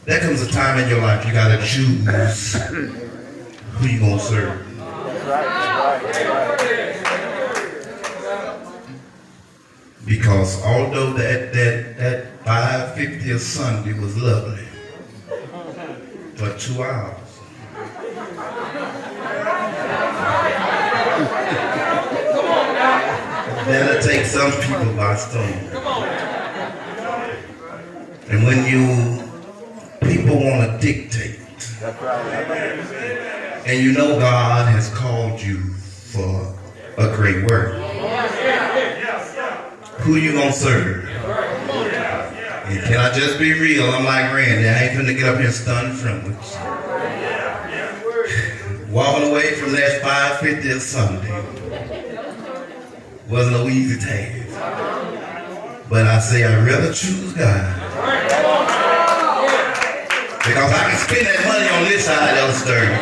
There comes a time in your life you got to choose who you going to serve. Because although that 5:50th Sunday was lovely for 2 hours, that'll take some people by storm. And when people want to dictate, and you know God has called you for a great work, who you gonna serve? And can I just be real? I'm like Randy. I ain't finna get up here and stun from it. Walking away from that 5:50th Sunday wasn't no easy task. But I say I'd rather choose God. Because I can spend that money on this side of the story.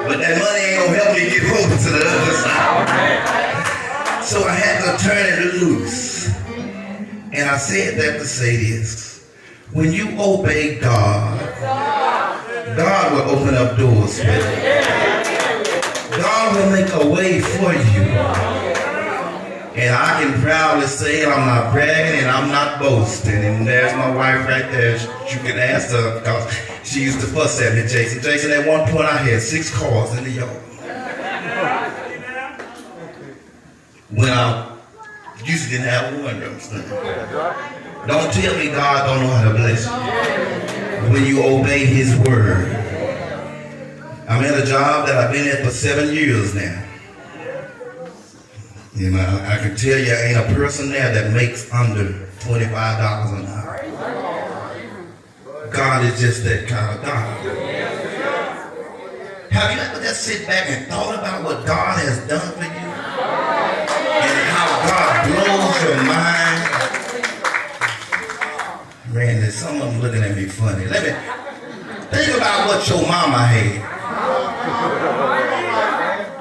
But that money ain't gonna help me get over to the other side. So I had to turn it loose. And I said that to say this. When you obey God, God will open up doors for you. God will make a way for you. And I can proudly say I'm not bragging and I'm not boasting. And there's my wife right there. You can ask her because she used to fuss at me, Jason. Jason, at one point I had 6 cars in the yard. When I usually didn't have one. Don't tell me God don't know how to bless you. When you obey His word. I'm at a job that I've been at for 7 years now. You know, I can tell you ain't a person there that makes under $25 an hour. God is just that kind of God. Have you ever just sit back and thought about what God has done for you? And how God blows your mind? Randy, some of them looking at me funny. Let me think about what your mama had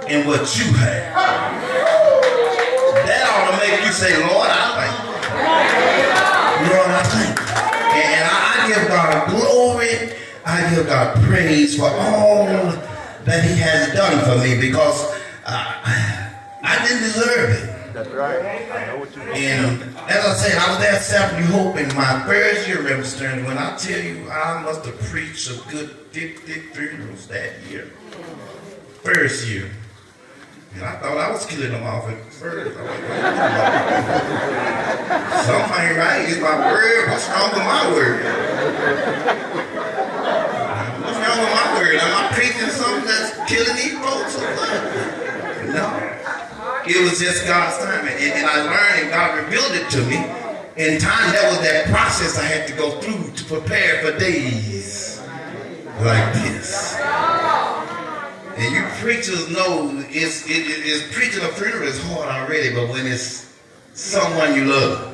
and what you had. That ought to make you say, Lord, I thank you. Lord, I thank you. And I give God glory. I give God praise for all that He has done for me because I didn't deserve it. That's right. I know what you mean. And as I said, I was there Saturday Hope in my first year registering. When I tell you, I must have preached a good 50 funerals that year. First year. And I thought I was killing them off at first. Something ain't right. It's my word. What's wrong with my word? What's wrong with my word? Am I preaching something that's killing these folks or what? No. It was just God's time. And I learned and God revealed it to me. In time, that was that process I had to go through to prepare for days like this. And you preachers know it's preaching a funeral is hard already, but when it's someone you love,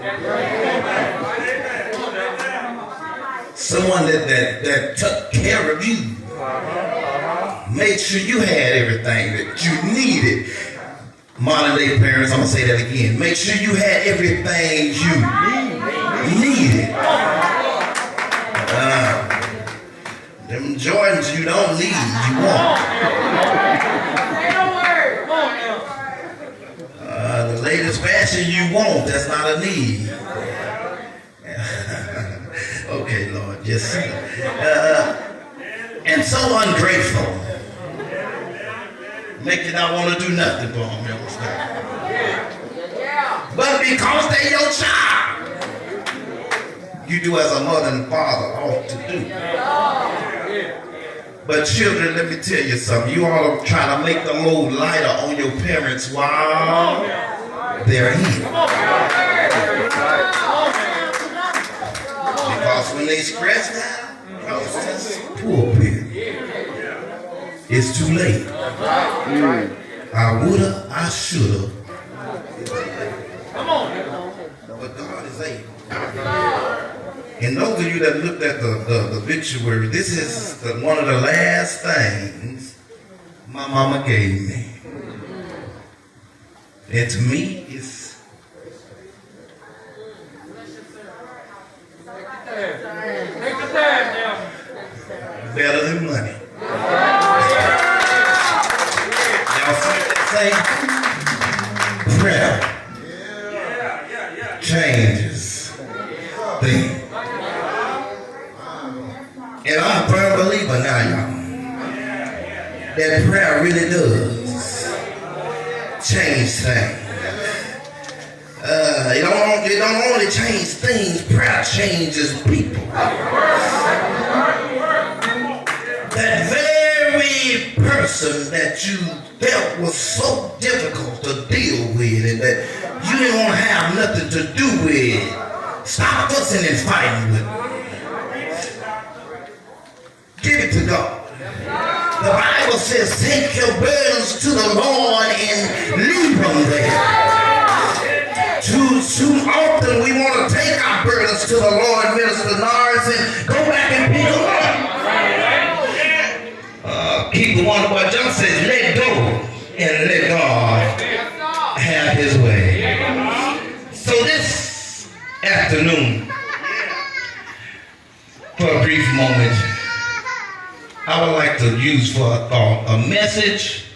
someone that took care of you, made sure you had everything that you needed. Modern day parents, I'm gonna say that again. Make sure you had everything you needed. Them Jordans you don't need, you want. The latest fashion you want, that's not a need. Okay, Lord, yes. And so ungrateful. Make you not want to do nothing for them, you understand? But because they're your child, you do as a mother and father ought to do. But children, let me tell you something. You ought to try to make the load lighter on your parents while they're here. Because when they stress out, poor people, it's too late. I woulda, I shoulda. But God is able. And those of you that looked at the obituary, this is one of the last things my mama gave me. And to me, it's Better than money. Y'all see what they say? Prayer changes things. And I'm a firm believer now, y'all, that prayer really does change things. It don't only change things, prayer changes people. That very person that you felt was so difficult to deal with and that you didn't want to have nothing to do with, stop fussing and fighting with them. Give it to God. The Bible says, take your burdens to the Lord and leave them there. Too often we want to take our burdens to the Lord, Minister Norris, and go back and pick them up. Keep the one what John says, let go and let God have his way. So this afternoon, for a brief moment, I would like to use for a thought a message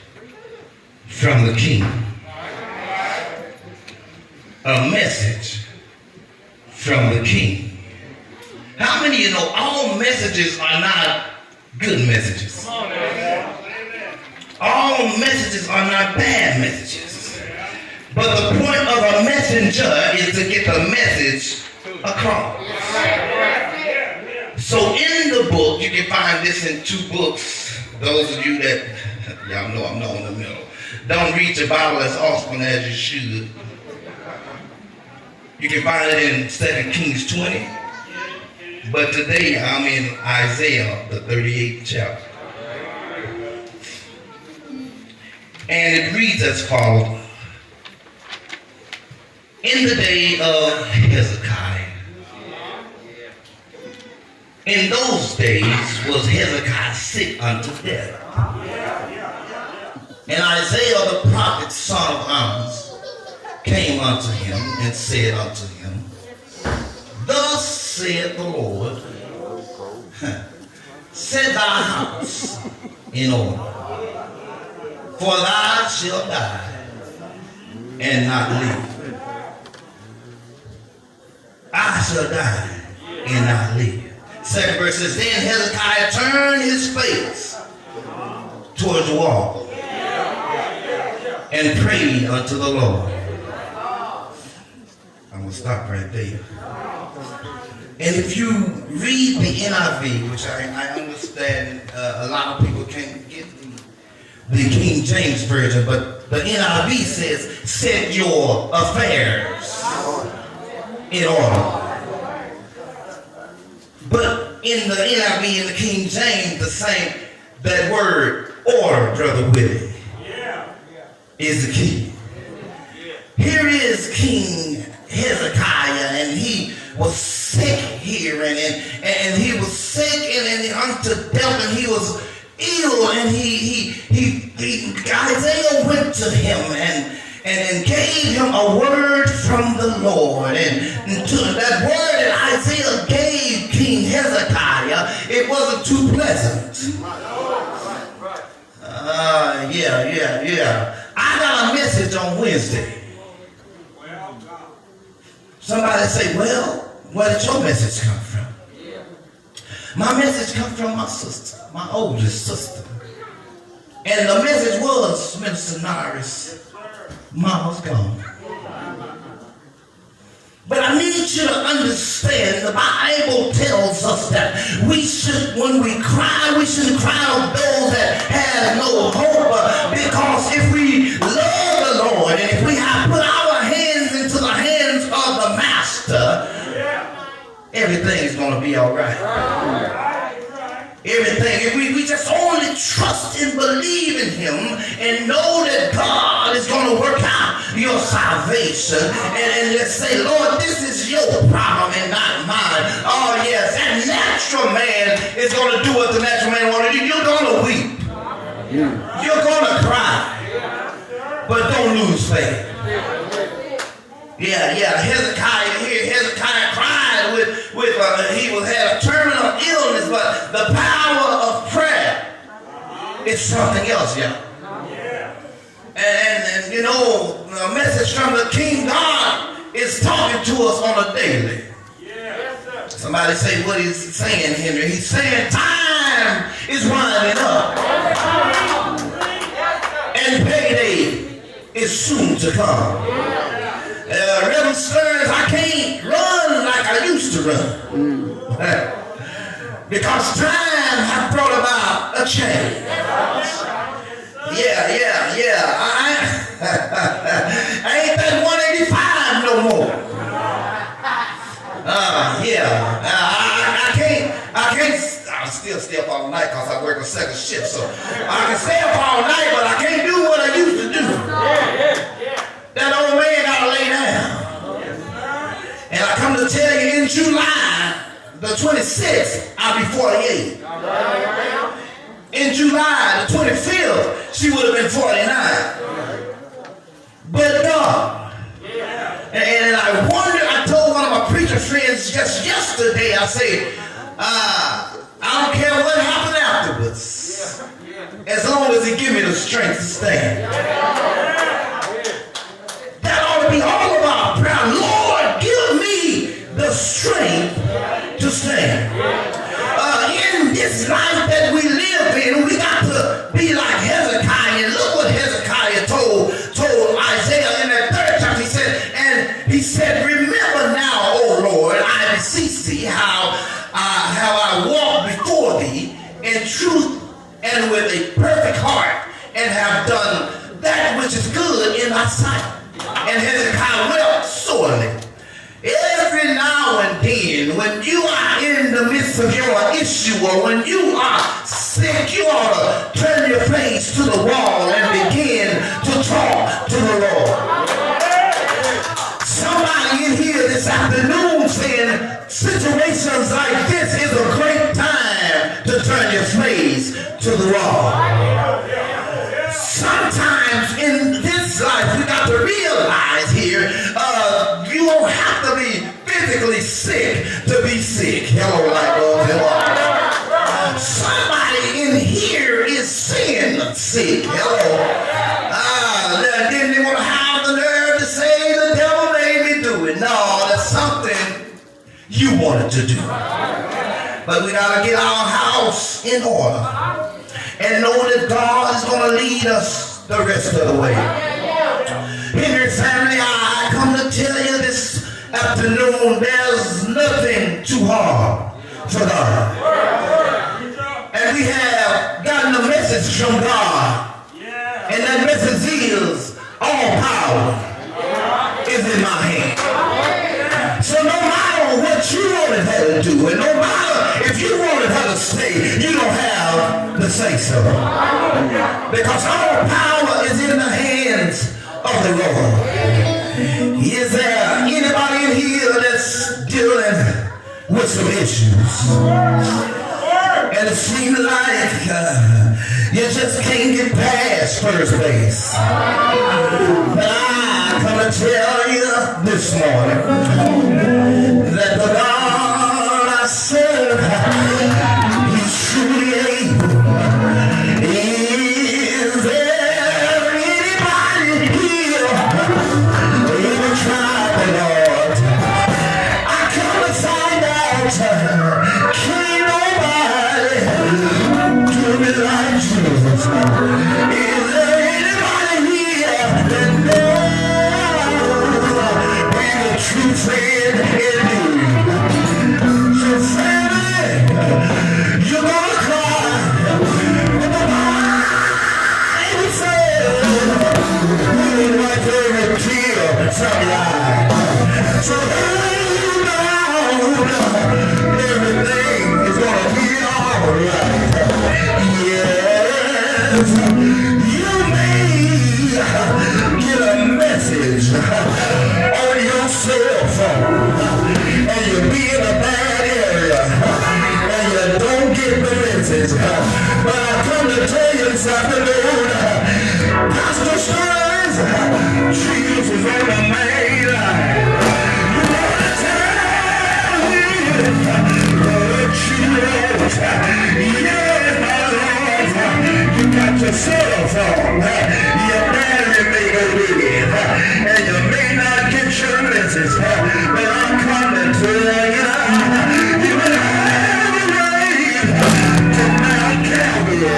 from the King. A message from the King. How many of you know all messages are not good messages? All messages are not bad messages. But the point of a messenger is to get the message across. So in the book, you can find this in 2 books. Those of you that, y'all know I'm not in the middle, don't read your Bible as often as you should. You can find it in 2 Kings 20. But today I'm in Isaiah, the 38th chapter. And it reads as follows. In the day of Hezekiah, in those days was Hezekiah sick unto death. And Isaiah the prophet, son of Amos, came unto him and said unto him, thus saith the Lord, set thy house in order, for thou shalt die and not live. I shall die and not live. 2nd verse says, then Hezekiah turned his face towards the wall and prayed unto the Lord. I'm going to stop right there. And if you read the NIV, which I understand a lot of people can't get the King James Version, but the NIV says, set your affairs in order. But in the NIV and the King James, the same, that word order, Brother Willie, is the key. Here is King Hezekiah, and he was sick here, and he was sick and unto death, and he was ill, and Isaiah went to him and gave him a word from the Lord, and to that word that Isaiah gave King Hezekiah, it wasn't too pleasant. I got a message on Wednesday. Somebody say, well, where did your message come from? My message comes from my sister, my oldest sister. And the message was, Minister Norris, Mama's gone. But I need you to understand, the Bible tells us that we should, when we cry, we shouldn't cry on those that have no hope. Because if we love the Lord, and if we have put our hands into the hands of the Master, everything's going to be all right. Everything. If we just only trust and believe in him and know that God is going to work out your salvation, and let's say, Lord, this is your problem and not mine. Oh yes, that natural man is going to do what the natural man wants to do. You're going to weep. You're going to cry. But don't lose faith. Hezekiah here. Hezekiah cried with he had a terminal but the power of prayer is something else, yeah. And you know, a message from the King God is talking to us on a daily. Somebody say what he's saying, Henry. He's saying time is winding up. And payday is soon to come. Reverend Stearns, I can't run like I used to run. Because time has brought about a change. Yeah. I ain't that 185 no more. I can't, I'll still stay up all night because I work a second shift, so I can stay up all night, but I can't do what I used to do. That old man gotta lay down. And I come to tell you, in July the 26th, I'll be 48. In July the 25th, she would have been 49. But God. And I wonder, I told one of my preacher friends just yesterday, I said, I don't care what happened afterwards, as long as he give me the strength to stand. That ought to be all of our prayer. Lord, give me the strength to stand. In this life that we live in, we got to be like Hezekiah. And look what Hezekiah told Isaiah in that 3rd chapter. He said, remember now, O Lord, I beseech thee, how I walk before thee in truth and with a perfect heart, and have done that which is good in thy sight. And Hezekiah wept sorely. Every now and then, when you are in the midst of your issue, or when you are sick, you ought to turn your face to the wall and begin to talk to the Lord. Somebody in here this afternoon saying situations like this is a great time to turn your face to the wall. Sometimes in this life we got to realize here, you don't have to be physically sick to be sick. Hello, Lighthouse. Hello. Somebody in here is sin sick. Hello. Then they want to have the nerve to say the devil made me do it. No, that's something you wanted to do. But we got to get our house in order and know that God is going to lead us the rest of the way. Henry family, I come to tell you this afternoon, there's nothing too hard for God. And we have gotten a message from God. And that message is, all power is in my hand. So no matter what you wanted her to do, and no matter if you wanted her to stay, you don't have to say so. Because all power is in the hands of the Lord. Is there anybody in here that's dealing with some issues? And it seems like you just can't get past first base. But I come to tell you this morning that the God I serve, He's truly able. Is there anybody here ever tried the Lord? I come to find out, can't nobody do me like Jesus. Is there anybody here that knows He's a true friend indeed? So family, you're gonna cry, but the Bible says we'll wipe every tear from your eye. So hold on, everything is gonna be alright. Yes, you may get a message on your cell phone, and you be in a bad area, and you don't get the message. But I come to tell you this afternoon, Pastor Stearns, Jesus is on the main line. You want to tell him that you love him. song. Your daddy may go with it, and you may not get your message, but I'm coming to you. You will have a rain to Mount Calvary,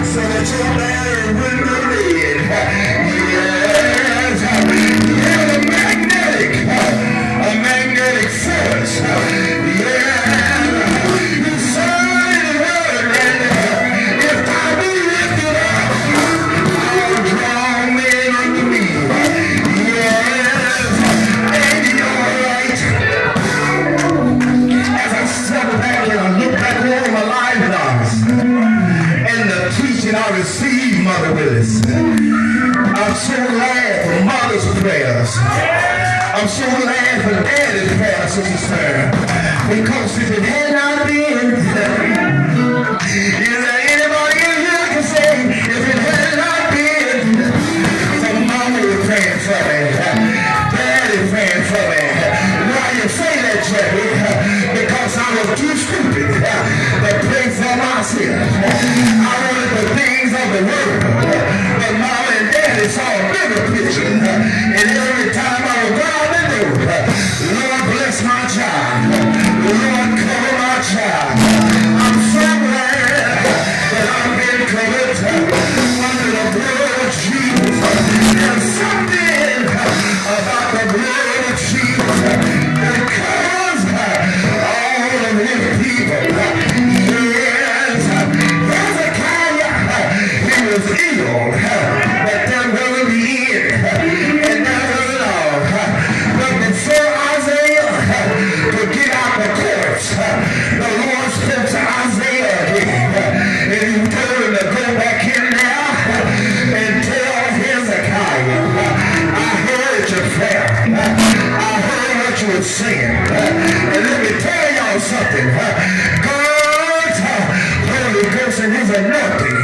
so that your daddy will believe. Yes, you have a magnetic force. I received Mother Willis. I'm so glad for Mother's prayers. I'm so glad for Daddy's prayers, sister. Because if it had not been, is there anybody in here can say, if it had not been for Mama was praying for me, Daddy praying for me. Why you say that, Jerry? Because I was too stupid to pray for myself. I wanted the things of the world, but Mama and Daddy saw a bigger picture. And every time I would go out the door, Lord bless my child. Lord cover my child. I'm so glad that I've been covered under the blood of Jesus. There's something about the blood of Jesus that covers all of his people. Yes, he was ill, but that wasn't the end, and that wasn't all. But before Isaiah could get out the courts, the Lord spoke to Isaiah again, and he told him to go back in there and tell Hezekiah, I heard your prayer, I heard what you were saying, and let me tell y'all something. God's Holy Ghost and his anointing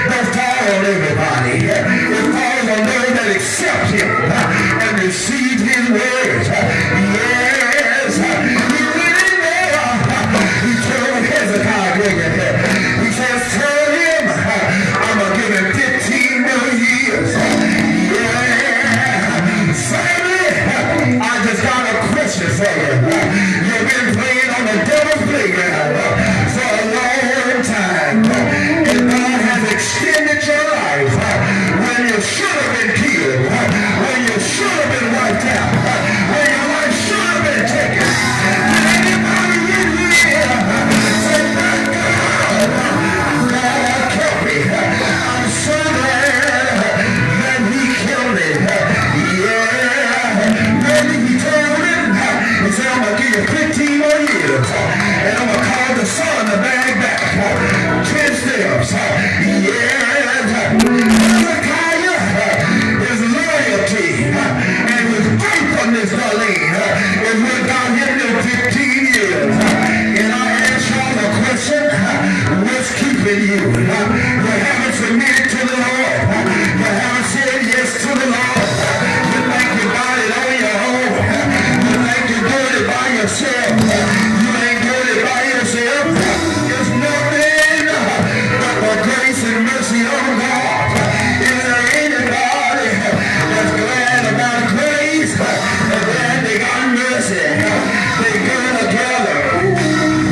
don't fall on everybody. It falls on those that accept him and receive his words. Yes, he went in there. He told Hezekiah, he says, tell him I'm going to give him 15 more years. Yeah. Family, I just got a question for you. You've been playing on the devil's playground for a long time. And God has extended your life when you should have been killed, when you should have been wiped out, when your life should have been taken. Anybody in here say, my God, God kept me. I'm so glad that he killed me. Yeah. Maybe he told him, he said, I'm going to give you 15 more years, and I'm going to call the son to bag back 10 steps. Yeah. Hezekiah, his loyalty and his faithfulness, Darlene, is what got him to 15 years. And I ask y'all a question, what's keeping you? You haven't submitted to the Lord. You haven't said yes to the Lord. You think you got it on your own. You think you're doing it by yourself. You ain't doing it by yourself. It's nothing but the grace and mercy of God. Is there anybody that's glad about grace? Glad they got mercy. They go together.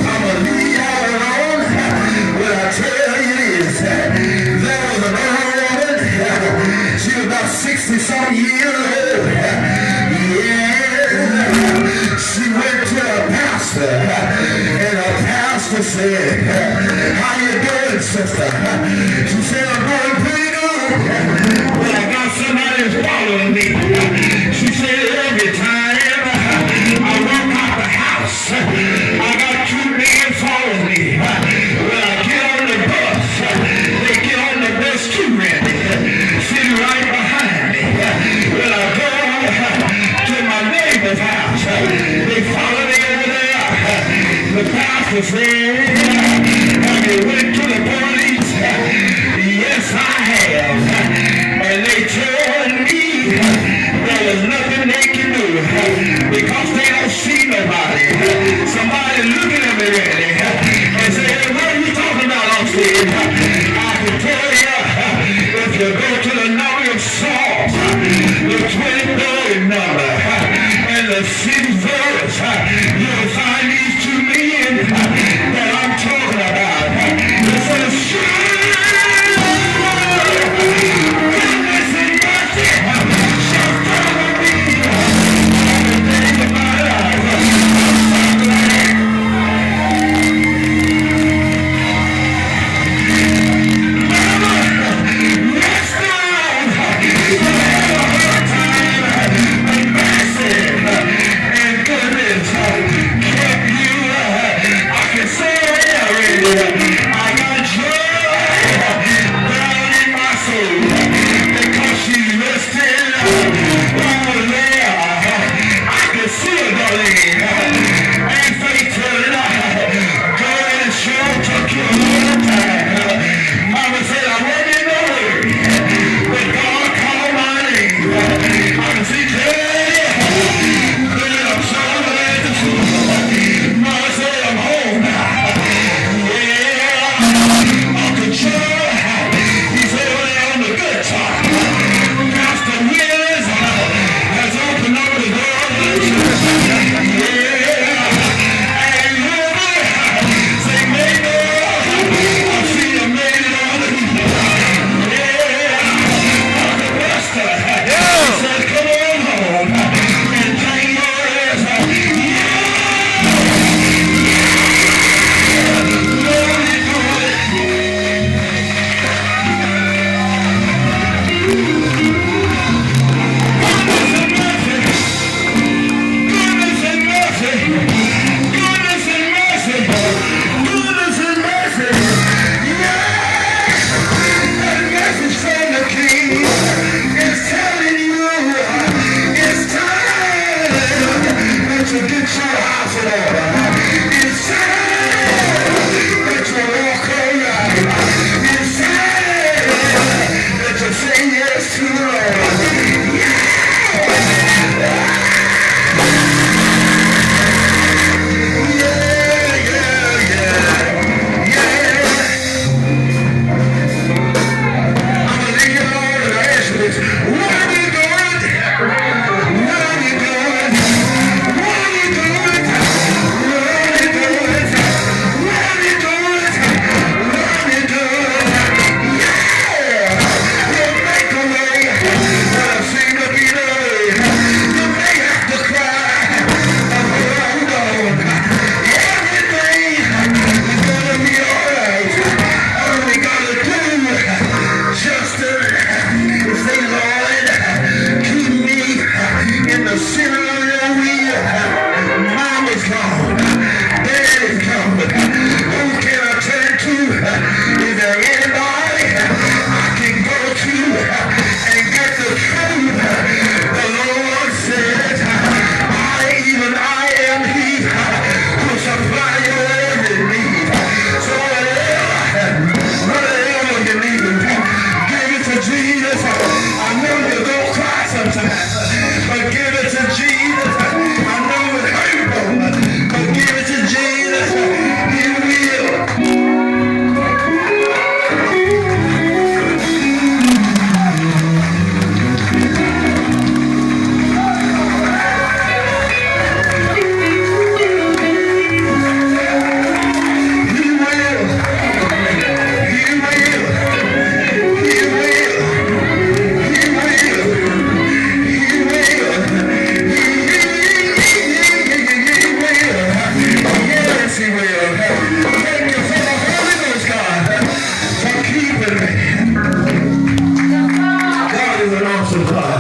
I'm going to leave y'all alone. But I tell you this, there was an old woman. She was about 60-some years old. Yeah. She went to a pastor, and a pastor said, how you doing, sister? She said, I'm doing pretty good, but I got somebody that's following me. She said, every time I walk out the house, I got 2 men following me. When I get on the bus, they get on the bus too, Randy, sitting right behind me. When I go to my neighbor's house, they follow me over there. The pastor said, have you went to the police? Yes, I have. And they told me there was nothing they can do because they don't see nobody. Somebody looking at me really and saying, what are you talking about, Austin? I can tell you, if and shout